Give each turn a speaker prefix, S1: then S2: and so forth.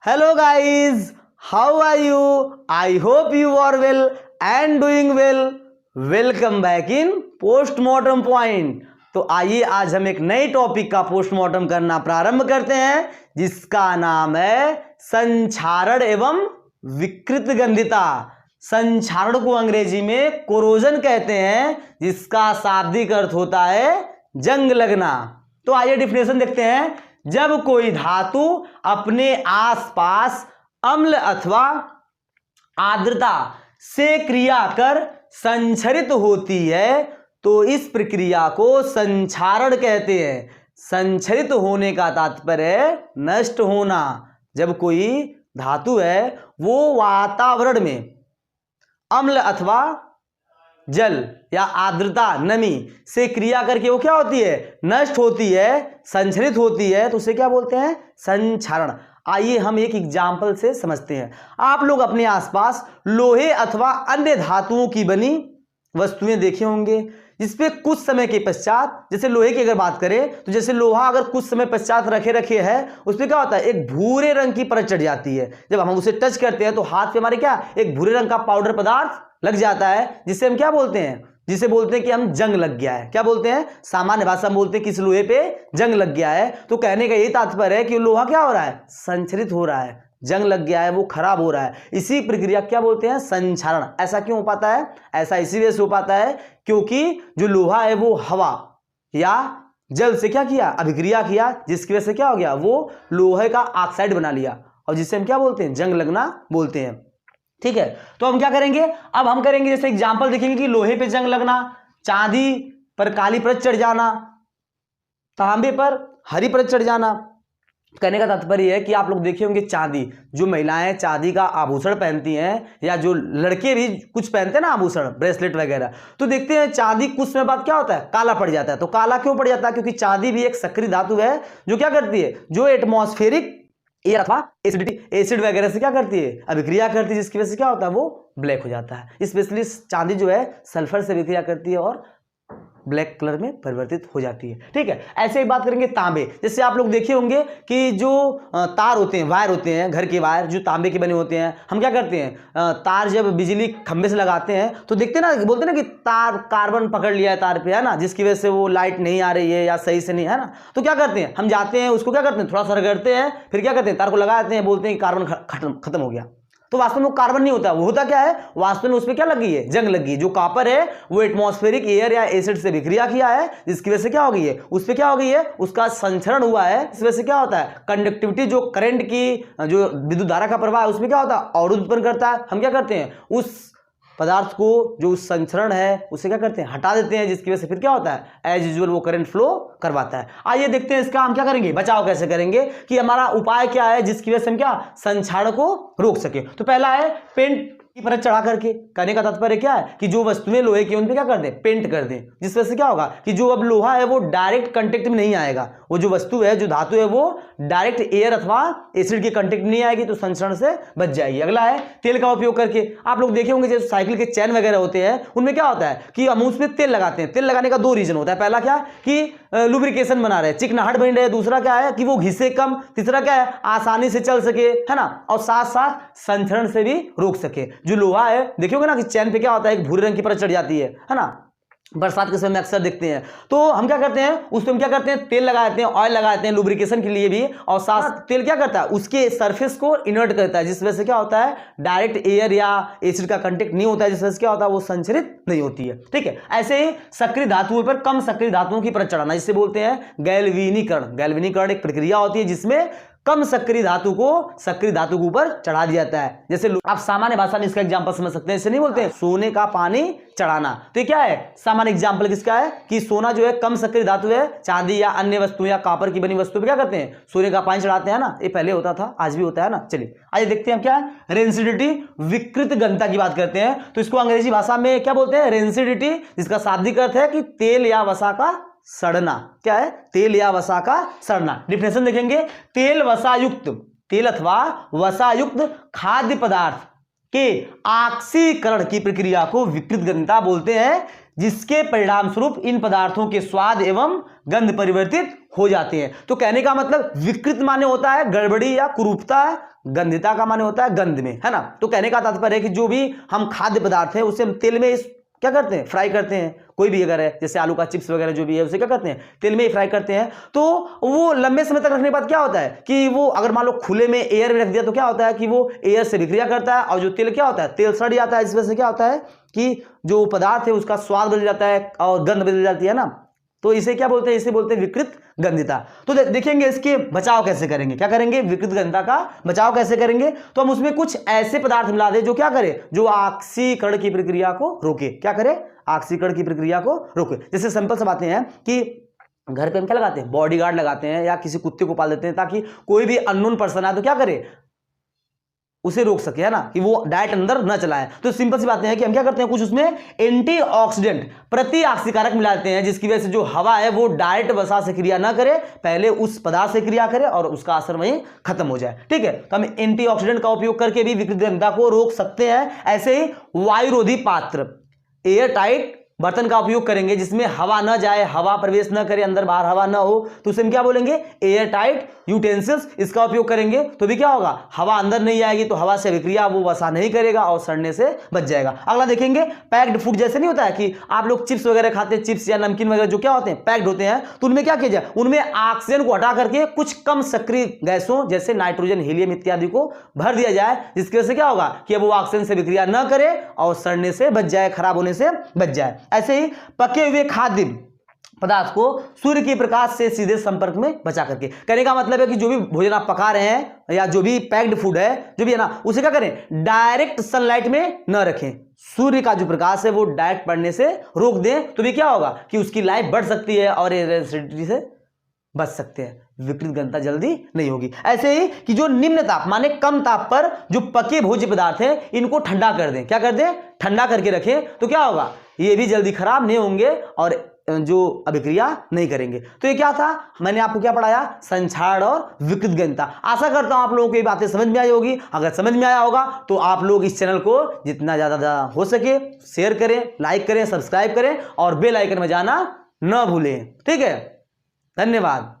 S1: Hello guys, how are you? I hope you are well and doing well. Welcome back in postmortem point. तो आइए आज हम एक नए टॉपिक का पोस्टमार्टम करना प्रारंभ करते हैं जिसका नाम है संक्षारण एवं विकृत गंधिता। संक्षारण को अंग्रेजी में कोरोजन कहते हैं जिसका शाब्दिक अर्थ होता है जंग लगना। तो आइए डिफिनेशन देखते हैं। जब कोई धातु अपने आसपास अम्ल अथवा आर्द्रता से क्रिया कर संक्षरित होती है तो इस प्रक्रिया को संक्षारण कहते हैं। संक्षरित होने का तात्पर्य है नष्ट होना। जब कोई धातु है वो वातावरण में अम्ल अथवा जल या आर्द्रता नमी से क्रिया करके वो क्या होती है, नष्ट होती है, संक्षरित होती है, तो उसे क्या बोलते हैं, संक्षारण। आइए हम एक एग्जाम्पल से समझते हैं। आप लोग अपने आसपास लोहे अथवा अन्य धातुओं की बनी वस्तुएं देखे होंगे जिसपे कुछ समय के पश्चात, जैसे लोहे की अगर बात करें तो जैसे लोहा अगर कुछ समय पश्चात रखे है उस पर क्या होता है, एक भूरे रंग की परत चढ़ जाती है। जब हम उसे टच करते हैं तो हाथ पे हमारे क्या एक भूरे रंग का पाउडर पदार्थ लग जाता है जिसे हम क्या बोलते हैं, जिसे बोलते हैं कि हम जंग लग गया है। क्या बोलते हैं, सामान्य भाषा में बोलते हैं कि इस लोहे पे जंग लग गया है। तो कहने का यही तात्पर्य है कि लोहा क्या हो रहा है, संक्षरित हो रहा है, जंग लग गया है, वो खराब हो रहा है। इसी प्रक्रिया क्या बोलते हैं, संक्षारण। ऐसा क्यों हो पाता है, ऐसा इसी वजह से हो पाता है क्योंकि जो लोहा है वो हवा या जल से क्या किया, अभिक्रिया किया, जिसकी वजह से क्या हो गया, वो लोहे का ऑक्साइड बना लिया और जिसे हम क्या बोलते हैं, जंग लगना बोलते हैं। ठीक है, तो हम क्या करेंगे, अब हम करेंगे जैसे एग्जांपल देखेंगे कि लोहे पे जंग लगना, चांदी पर काली परत चढ़ जाना, तांबे पर हरी परत चढ़ जाना। कहने का तात्पर्य है कि आप लोग देखे होंगे चांदी, जो महिलाएं चांदी का आभूषण पहनती हैं या जो लड़के भी कुछ पहनते हैं ना आभूषण, ब्रेसलेट वगैरह, तो देखते हैं चांदी कुछ समय बाद क्या होता है, काला पड़ जाता है। तो काला क्यों पड़ जाता है, क्योंकि चांदी भी एक सक्रिय धातु है जो क्या करती है, जो एटमॉस्फेरिक एयर अथवा एसिड वगैरह से क्या करती है, अभिक्रिया करती है, जिसकी वजह से क्या होता है, वो ब्लैक हो जाता है। स्पेशली चांदी जो है सल्फर से अभिक्रिया करती है और ब्लैक कलर में परिवर्तित हो जाती है। ठीक है, ऐसे ही बात करेंगे तांबे। जैसे आप लोग देखे होंगे कि जो तार होते हैं, वायर होते हैं, घर के वायर जो तांबे के बने होते हैं, हम क्या करते हैं, तार जब बिजली खंभे से लगाते हैं तो देखते ना, बोलते ना कि तार कार्बन पकड़ लिया है तार पे, है ना, जिसकी वजह से वो लाइट नहीं आ रही है या सही से नहीं, है ना। तो क्या करते हैं, हम जाते हैं उसको क्या करते हैं, थोड़ा सा रगड़ते हैं, फिर क्या करते हैं, तार को लगा देते हैं, बोलते हैं कि कार्बन खत्म हो गया। तो वास्तव में वो कार्बन नहीं होता, वो होता क्या है, वास्तव में उसमें क्या लगी है, जंग लगी है। जो कॉपर है वो एटमॉस्फेरिक एयर या एसिड से विक्रिया किया है, जिसकी वजह से क्या हो गई है, उस पे क्या हो गई है, उसका संचरण हुआ है। इस वजह से क्या होता है, कंडक्टिविटी, जो करंट की, जो विद्युत धारा का प्रवाह है उसमें क्या होता है, अवरोध उत्पन्न करता है। हम क्या करते हैं, उस पदार्थ को जो संचरण है उसे क्या करते हैं, हटा देते हैं, जिसकी वजह से फिर क्या होता है, एज यूजुअल वो करंट फ्लो करवाता है। आइए देखते हैं इसका हम क्या करेंगे, बचाव कैसे करेंगे, कि हमारा उपाय क्या है जिसकी वजह से हम क्या संक्षारण को रोक सके। तो पहला है पेंट की परत चढ़ा करके। कहने का तात्पर्य क्या है कि जो वस्तुएं लोहे की उन पे क्या कर दें, पेंट कर दें, जिस वजह से क्या होगा कि जो अब लोहा है वो डायरेक्ट कांटेक्ट में नहीं आएगा, वो जो वस्तु है, जो धातु है, वो डायरेक्ट एयर अथवा एसिड के कांटेक्ट में नहीं आएगी, तो संक्षारण से बच जाएगी। अगला है तेल का उपयोग करके। आप लोग देखे होंगे जैसे साइकिल के चैन वगैरह होते हैं उनमें क्या होता है कि हम उसमें तेल लगाते हैं। तेल लगाने का दो रीजन होता है, पहला क्या कि लुब्रिकेशन बना रहे, चिकनाहट बन रहे, दूसरा क्या है कि वो घिसे कम, तीसरा क्या है आसानी से चल सके, है ना, और साथ साथ संक्षारण से भी रोक सके। जो लोहा है देखियोगे ना कि चैन पे क्या होता है, एक भूरे रंग की परत चढ़ जाती है ना, बरसात के समय में अक्सर देखते हैं। तो हम क्या करते हैं, उस पर हम क्या करते हैं, तेल लगाते हैं, ऑयल लगाते हैं लुब्रिकेशन के लिए भी, और साथ तेल क्या करता है, उसके सरफेस को इनर्ट करता है, जिस वजह से क्या होता है, डायरेक्ट एयर या एसिड का कांटेक्ट नहीं होता है, जिस वजह से क्या होता है, वो संचरित नहीं होती है। ठीक है, ऐसे ही सक्रिय धातुओं पर कम सक्रिय धातुओं की परत चढ़ाना, जिसे बोलते हैं गैल्वेनीकरण। गैल्वेनीकरण एक प्रक्रिया होती है जिसमें कम सक्रिय धातु को सक्रिय धातु के ऊपर चढ़ा दिया जाता है। जैसे आप सामान्य भाषा में इसका एग्जांपल समझ सकते हैं, इसे नहीं बोलते हैं सोने का पानी चढ़ाना। तो क्या है, सामान्य एग्जांपल किसका है कि सोना जो है कम सक्रिय धातु है, चांदी या अन्य वस्तु या कॉपर की बनी वस्तु पे क्या करते हैं, सोने का पानी चढ़ाते हैं ना। ये पहले होता था, आज भी होता है ना। चलिए आइए देखते हैं क्या है, रेंसिडिटी, विकृत गंधता की बात करते हैं। तो इसको अंग्रेजी भाषा में क्या बोलते हैं, रेंसिडिटी, जिसका शाब्दिक अर्थ है कि तेल या वसा का सड़ना। क्या है, तेल या वसा का सड़ना। डिफिनेशन देखेंगे, तेल वसायुक्त, तेल अथवा वसायुक्त खाद्य पदार्थ के ऑक्सीकरण की प्रक्रिया को विकृत गंधता बोलते हैं, जिसके परिणाम स्वरूप इन पदार्थों के स्वाद एवं गंध परिवर्तित हो जाते हैं। तो कहने का मतलब विकृत माने होता है गड़बड़ी या कुरूपता है, गंधिता का माने होता है गंध में, है ना। तो कहने का तात्पर्य है कि जो भी हम खाद्य पदार्थ है उसे हम तेल में क्या करते हैं, फ्राई करते हैं। कोई भी अगर है जैसे आलू का चिप्स वगैरह जो भी है उसे क्या करते हैं, तेल में ही फ्राई करते हैं। तो वो लंबे समय तक रखने के बाद क्या होता है कि वो अगर मान लो खुले में एयर में रख दिया तो क्या होता है कि वो एयर से विक्रिया करता है और जो तेल क्या होता है, तेल सड़ जाता है। इस वजह से क्या होता है कि जो पदार्थ है उसका स्वाद बदल जाता है और गंध बदल जाती है ना। तो इसे क्या बोलते हैं, इसे बोलते हैं विकृत गंधिता। तो देखेंगे इसके बचाव कैसे करेंगे, क्या करेंगे, विकृत गंधिता का बचाव कैसे करेंगे। तो हम उसमें कुछ ऐसे पदार्थ मिला दें जो क्या करे, जो ऑक्सीकरण की प्रक्रिया को रोके। क्या करे, ऑक्सीकरण की प्रक्रिया को रोके। जैसे सिंपल सी बातें हैं कि घर पे हम क्या लगाते हैं, बॉडीगार्ड लगाते हैं या किसी कुत्ते को पाल देते हैं ताकि कोई भी अननोन पर्सन आए तो क्या करे, उसे रोक सके, है ना, कि वो डायरेक्ट अंदर न चलाए। तो सिंपल सी बातें हैं कि हम क्या करते हैं, कुछ उसमें एंटीऑक्सीडेंट प्रति ऑक्सीकारक मिलाते हैं जिसकी वजह से जो हवा है वो डायरेक्ट वसा से क्रिया ना करे, पहले उस पदार्थ से क्रिया करे और उसका असर वहीं खत्म हो जाए। ठीक है, तो हम एंटीऑक्सीडेंट का उपयोग करके भी विकृत गंधिता को रोक सकते हैं। ऐसे ही वायुरोधी पात्र, एयर टाइट बर्तन का उपयोग करेंगे जिसमें हवा न जाए, हवा प्रवेश न करे, अंदर बाहर हवा न हो, तो उसे हम क्या बोलेंगे, एयर टाइट यूटेंसिल्स। इसका उपयोग करेंगे तो भी क्या होगा, हवा अंदर नहीं आएगी तो हवा से विक्रिया वो वसा नहीं करेगा और सड़ने से बच जाएगा। अगला देखेंगे पैक्ड फूड। जैसे नहीं होता है कि आप लोग चिप्स वगैरह खाते हैं, चिप्स या नमकीन वगैरह जो क्या होते हैं, पैक्ड होते हैं, तो उनमें क्या किया जाए, उनमें ऑक्सीजन को हटा करके कुछ कम सक्रिय गैसों जैसे नाइट्रोजन, हीलियम इत्यादि को भर दिया जाए, जिसकी वजह से क्या होगा कि वो ऑक्सीजन से विक्रिया न करे और सड़ने से बच जाए, खराब होने से बच जाए। ऐसे ही पके हुए खाद्य पदार्थ को सूर्य के प्रकाश से सीधे संपर्क में बचा करके। कहने का मतलब है कि जो भी भोजन आप पका रहे हैं या जो भी पैक्ड फूड है जो भी है ना, उसे क्या करें, डायरेक्ट सनलाइट में न रखें। सूर्य का जो प्रकाश है वो डायरेक्ट पड़ने से रोक दें तो भी क्या होगा कि उसकी लाइफ बढ़ सकती है और एसिडिटी से बच सकते हैं, विकृत गंधिता जल्दी नहीं होगी। ऐसे ही कि जो निम्न ताप माने कम ताप पर जो पके भोज्य पदार्थ हैं इनको ठंडा कर दें। क्या कर दें, ठंडा करके रखें, तो क्या होगा, ये भी जल्दी खराब नहीं होंगे और जो अभिक्रिया नहीं करेंगे। तो ये क्या था, मैंने आपको क्या पढ़ाया, संक्षारण और विकृत गंधिता। आशा करता हूं आप लोगों को ये बातें समझ में आई होगी। अगर समझ में आया होगा तो आप लोग इस चैनल को जितना ज्यादा हो सके शेयर करें, लाइक करें, सब्सक्राइब करें और बेल आइकन में जाना न भूलें। ठीक है, धन्यवाद।